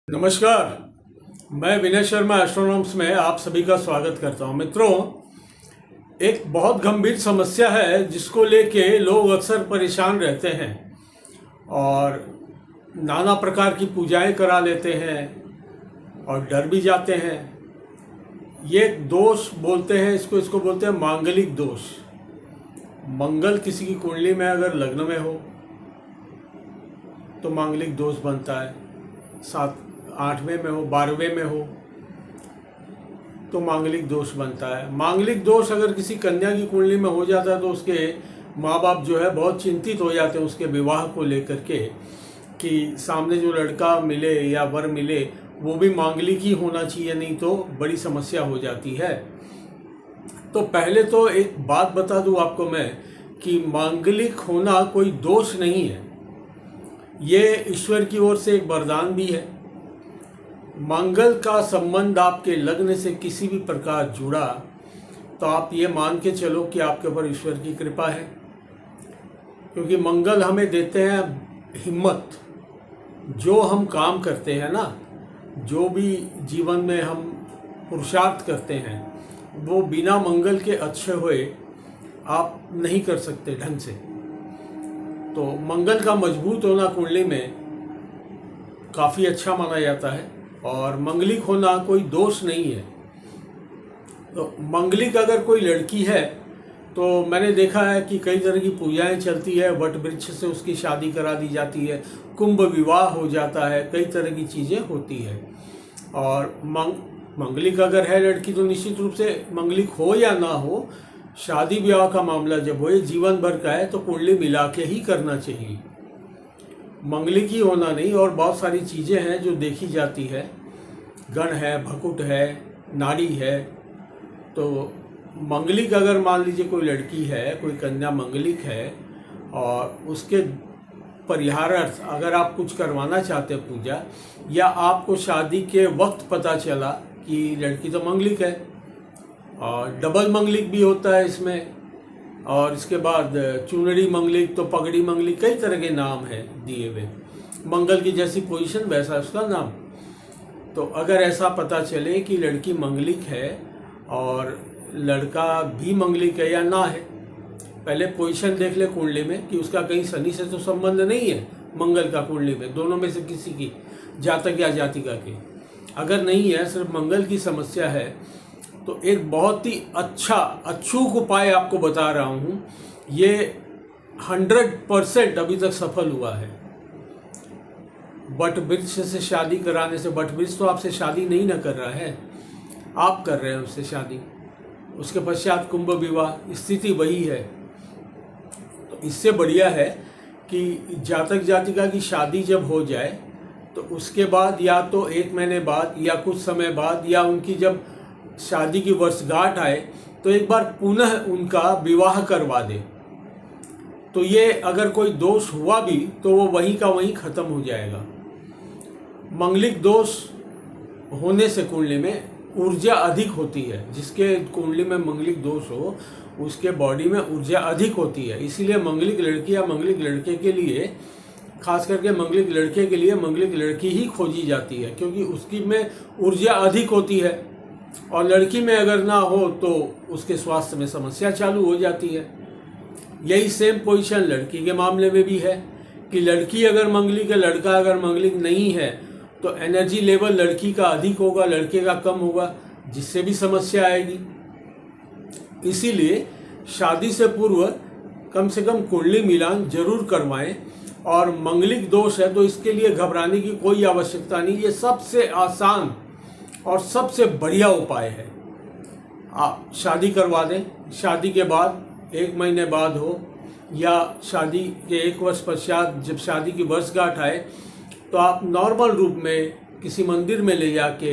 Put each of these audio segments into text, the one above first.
नमस्कार। मैं विनय शर्मा एस्ट्रोनॉम्स में आप सभी का स्वागत करता हूं। मित्रों, एक बहुत गंभीर समस्या है जिसको लेके लोग अक्सर परेशान रहते हैं और नाना प्रकार की पूजाएं करा लेते हैं और डर भी जाते हैं। ये एक दोष बोलते हैं इसको बोलते हैं मांगलिक दोष। मंगल किसी की कुंडली में अगर लग्न में हो तो मांगलिक दोष बनता है। 8वें में हो, 12वें में हो तो मांगलिक दोष बनता है। मांगलिक दोष अगर किसी कन्या की कुंडली में हो जाता है तो उसके माँ बाप जो है बहुत चिंतित हो जाते हैं उसके विवाह को लेकर के कि सामने जो लड़का मिले या वर मिले वो भी मांगलिक ही होना चाहिए, नहीं तो बड़ी समस्या हो जाती है। तो पहले तो एक बात बता दूं आपको मैं कि मांगलिक होना कोई दोष नहीं है, ये ईश्वर की ओर से एक वरदान भी है। मंगल का संबंध आपके लग्न से किसी भी प्रकार जुड़ा तो आप ये मान के चलो कि आपके ऊपर ईश्वर की कृपा है, क्योंकि मंगल हमें देते हैं हिम्मत। जो हम काम करते हैं ना, जो भी जीवन में हम पुरुषार्थ करते हैं वो बिना मंगल के अच्छे हुए आप नहीं कर सकते ढंग से। तो मंगल का मजबूत होना कुंडली में काफ़ी अच्छा माना जाता है और मंगलिक होना कोई दोष नहीं है। तो मंगलिक अगर कोई लड़की है तो मैंने देखा है कि कई तरह की पूजाएं चलती है, वट वृक्ष से उसकी शादी करा दी जाती है, कुंभ विवाह हो जाता है, कई तरह की चीज़ें होती है। और मंगलिक अगर है लड़की तो निश्चित रूप से मंगलिक हो या ना हो, शादी ब्याह का मामला जब हो, ये जीवन भर का है तो कुंडली मिला के ही करना चाहिए। मंगलिक ही होना नहीं, और बहुत सारी चीज़ें हैं जो देखी जाती है। गण है, भकुट है, नाड़ी है। तो मंगलिक अगर मान लीजिए कोई लड़की है, कोई कन्या मंगलिक है और उसके परिहारार्थ अगर आप कुछ करवाना चाहते हैं पूजा, या आपको शादी के वक्त पता चला कि लड़की तो मंगलिक है, और डबल मंगलिक भी होता है इसमें, और इसके बाद चुनरी मंगलिक, तो पगड़ी मंगलिक, कई तरह के नाम हैं दिए हुए। मंगल की जैसी पोजीशन वैसा उसका नाम। तो अगर ऐसा पता चले कि लड़की मंगलिक है और लड़का भी मंगलिक है या ना है, पहले पोजीशन देख ले कुंडली में कि उसका कहीं शनि से तो संबंध नहीं है मंगल का कुंडली में, दोनों में से किसी की, जातक या जातिका के। अगर नहीं है, सिर्फ मंगल की समस्या है, तो एक बहुत ही अचूक उपाय आपको बता रहा हूँ। ये 100% अभी तक सफल हुआ है। वट वृक्ष से शादी कराने से, वट वृक्ष तो आपसे शादी नहीं ना कर रहा है, आप कर रहे हैं उससे शादी। उसके पश्चात कुंभ विवाह, स्थिति वही है। तो इससे बढ़िया है कि जातक जातिका की शादी जब हो जाए तो उसके बाद या तो 1 महीने बाद या कुछ समय बाद, या उनकी जब शादी की वर्षगांठ आए तो एक बार पुनः उनका विवाह करवा दे। तो ये अगर कोई दोष हुआ भी तो वो वहीं का वहीं खत्म हो जाएगा। मंगलिक दोष होने से कुंडली में ऊर्जा अधिक होती है। जिसके कुंडली में मंगलिक दोष हो उसके बॉडी में ऊर्जा अधिक होती है। इसीलिए मंगलिक लड़की या मंगलिक लड़के के लिए, खास करके मंगलिक लड़के के लिए मंगलिक लड़की ही खोजी जाती है, क्योंकि उसकी में ऊर्जा अधिक होती है। और लड़की में अगर ना हो तो उसके स्वास्थ्य में समस्या चालू हो जाती है। यही सेम पोजीशन लड़की के मामले में भी है कि लड़की अगर मंगलिक है, लड़का अगर मंगलिक नहीं है तो एनर्जी लेवल लड़की का अधिक होगा, लड़के का कम होगा, जिससे भी समस्या आएगी। इसीलिए शादी से पूर्व कम से कम कुंडली मिलान जरूर करवाएं। और मंगलिक दोष है तो इसके लिए घबराने की कोई आवश्यकता नहीं। ये सबसे आसान और सबसे बढ़िया उपाय है। आप शादी करवा दें, शादी के बाद 1 महीने बाद हो या शादी के 1 वर्ष पश्चात जब शादी की वर्षगांठ आए तो आप नॉर्मल रूप में किसी मंदिर में ले जाके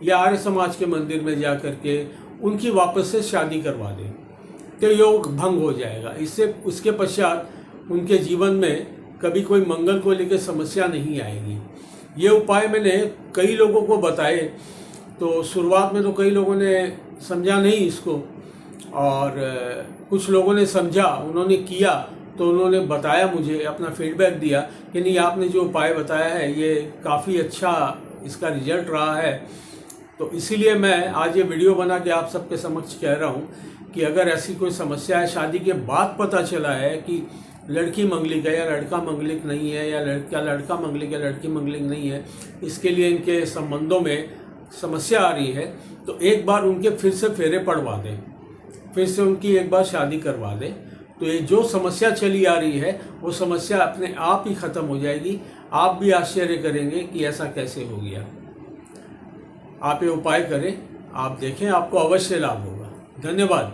या आर्य समाज के मंदिर में जा कर के उनकी वापस से शादी करवा दें, तो योग भंग हो जाएगा। इससे उसके पश्चात उनके जीवन में कभी कोई मंगल को लेकर समस्या नहीं आएगी। ये उपाय मैंने कई लोगों को बताए, तो शुरुआत में तो कई लोगों ने समझा नहीं इसको, और कुछ लोगों ने समझा, उन्होंने किया, तो उन्होंने बताया मुझे, अपना फीडबैक दिया कि नहीं आपने जो उपाय बताया है ये काफ़ी अच्छा इसका रिजल्ट रहा है। तो इसीलिए मैं आज ये वीडियो बना के आप सबके समक्ष कह रहा हूँ कि अगर ऐसी कोई समस्या है, शादी के बाद पता चला है कि लड़की मंगलिक है या लड़का मंगलिक नहीं है, या लड़का मंगलिक या लड़की मंगलिक नहीं है, इसके लिए इनके संबंधों में समस्या आ रही है, तो एक बार उनके फिर से फेरे पड़वा दें, फिर से उनकी एक बार शादी करवा दें। तो ये जो समस्या चली आ रही है वो समस्या अपने आप ही ख़त्म हो जाएगी। आप भी आश्चर्य करेंगे कि ऐसा कैसे हो गया। आप ये उपाय करें, आप देखें, आपको अवश्य लाभ होगा। धन्यवाद।